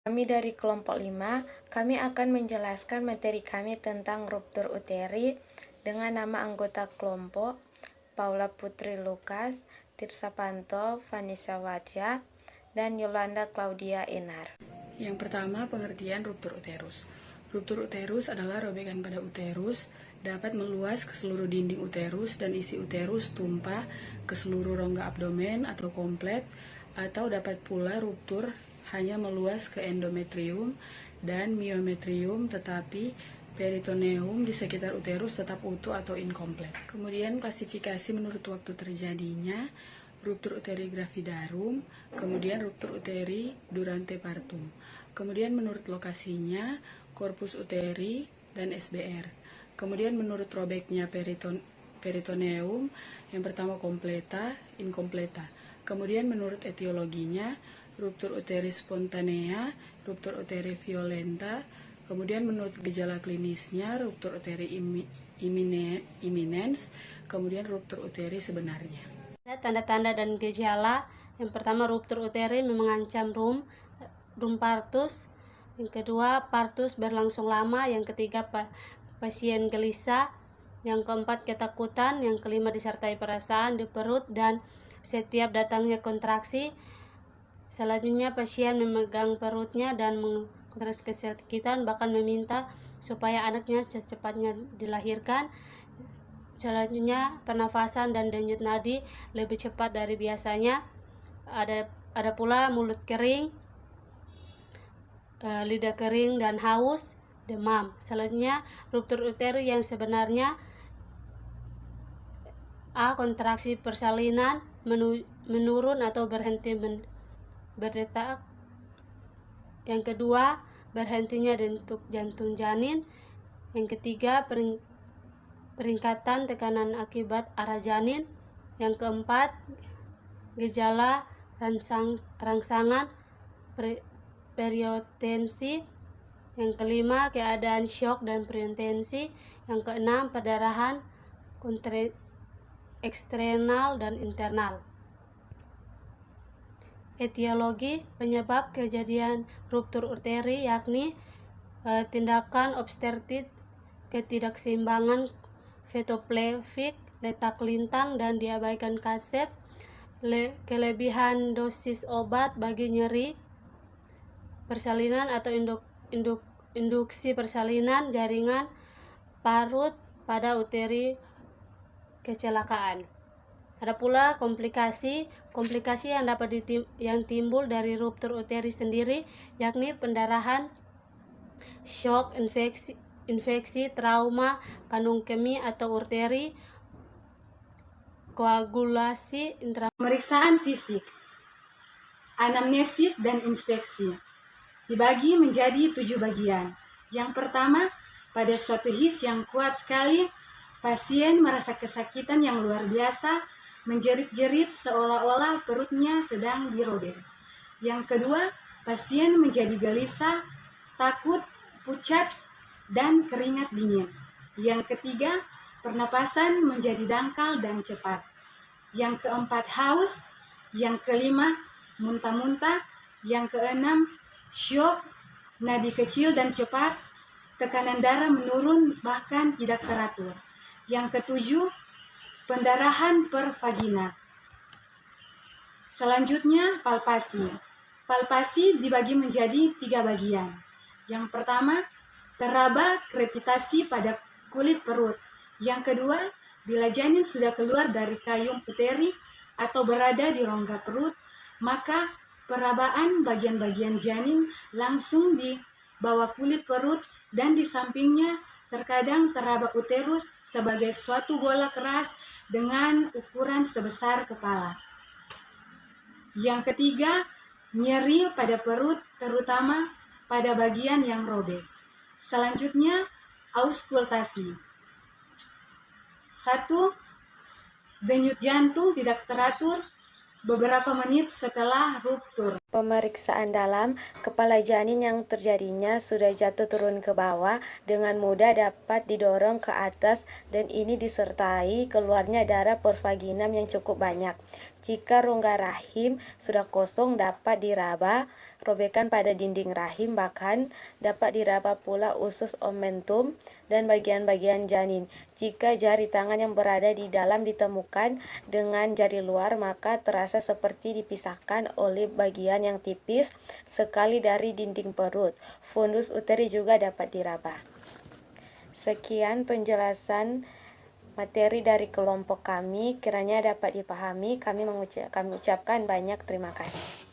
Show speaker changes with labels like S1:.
S1: Kami dari kelompok 5, kami akan menjelaskan materi kami tentang ruptur uteri dengan nama anggota kelompok Paula Putri Lukas, Tirsa Panto, Vanessa Wadja, dan Yolanda Claudia Enar.
S2: Yang pertama, pengertian ruptur uterus. Ruptur uterus adalah robekan pada uterus, dapat meluas ke seluruh dinding uterus dan isi uterus tumpah ke seluruh rongga abdomen atau komplet, atau dapat pula ruptur hanya meluas ke endometrium dan miometrium, tetapi peritoneum di sekitar uterus tetap utuh atau inkomplet. Kemudian klasifikasi menurut waktu terjadinya, ruptur uteri gravidarum, kemudian ruptur uteri durante partum. Kemudian menurut lokasinya, corpus uteri dan SBR. Kemudian menurut robeknya peritoneum, yang pertama kompleta, inkompleta. Kemudian menurut etiologinya, ruptur uteri spontanea, ruptur uteri violenta. Kemudian menurut gejala klinisnya, ruptur uteri imminens, kemudian ruptur uteri sebenarnya.
S3: Tanda-tanda dan gejala. Yang pertama, ruptur uteri mengancam rum partus. Yang kedua, partus berlangsung lama. Yang ketiga, pasien gelisah. Yang keempat, ketakutan. Yang kelima, disertai perasaan di perut dan setiap datangnya kontraksi. Selanjutnya, pasien memegang perutnya dan mengontraksi kesakitan, bahkan meminta supaya anaknya secepatnya dilahirkan. Selanjutnya, pernafasan dan denyut nadi lebih cepat dari biasanya. Ada pula mulut kering, lidah kering dan haus, demam. Selanjutnya, ruptur uteri yang sebenarnya: A. Kontraksi persalinan menurun atau berhenti berdetak. Yang kedua, berhentinya denyut jantung janin. Yang ketiga, peningkatan tekanan akibat arah janin. Yang keempat, gejala rangsangan periostensi. Yang kelima, keadaan syok dan periostensi. Yang keenam, perdarahan eksternal dan internal. Etiologi penyebab kejadian ruptur uteri yakni tindakan obstetrik, ketidakseimbangan fetopelvik, letak lintang dan diabaikan kasep, kelebihan dosis obat bagi nyeri persalinan atau induksi persalinan jaringan parut pada uteri, kecelakaan. Ada pula komplikasi yang timbul dari ruptur uteri sendiri, yakni pendarahan, shock, infeksi, trauma, kandung kemih atau urteri, koagulasi
S4: Pemeriksaan fisik, anamnesis dan inspeksi dibagi menjadi 7 bagian. Yang pertama, pada suatu his yang kuat sekali, pasien merasa kesakitan yang luar biasa, menjerit-jerit seolah-olah perutnya sedang dirobek. Yang kedua, pasien menjadi gelisah, takut, pucat, dan keringat dingin. Yang ketiga, pernapasan menjadi dangkal dan cepat. Yang keempat, haus. Yang kelima, muntah-muntah. Yang keenam, syok, nadi kecil dan cepat, tekanan darah menurun bahkan tidak teratur. Yang ketujuh, pendarahan per vagina. Selanjutnya, palpasi. Palpasi dibagi menjadi 3 bagian. Yang pertama, teraba krepitasi pada kulit perut. Yang kedua, bila janin sudah keluar dari kayum uteri atau berada di rongga perut, maka perabaan bagian-bagian janin langsung di bawah kulit perut dan di sampingnya terkadang teraba uterus sebagai suatu bola keras dengan ukuran sebesar kepala. Yang ketiga, nyeri pada perut terutama pada bagian yang robek. Selanjutnya, auskultasi. 1. Denyut jantung tidak teratur beberapa menit setelah ruptur.
S1: Pemeriksaan dalam, kepala janin yang terjadinya sudah jatuh turun ke bawah, dengan mudah dapat didorong ke atas dan ini disertai keluarnya darah per vaginam yang cukup banyak. Jika rongga rahim sudah kosong dapat diraba, robekan pada dinding rahim, bahkan dapat diraba pula usus omentum dan bagian-bagian janin. Jika jari tangan yang berada di dalam ditemukan dengan jari luar, maka terasa seperti dipisahkan oleh bagian yang tipis sekali dari dinding perut. Fundus uteri juga dapat diraba. Sekian penjelasan materi dari kelompok kami, kiranya dapat dipahami. Kami ucapkan banyak terima kasih.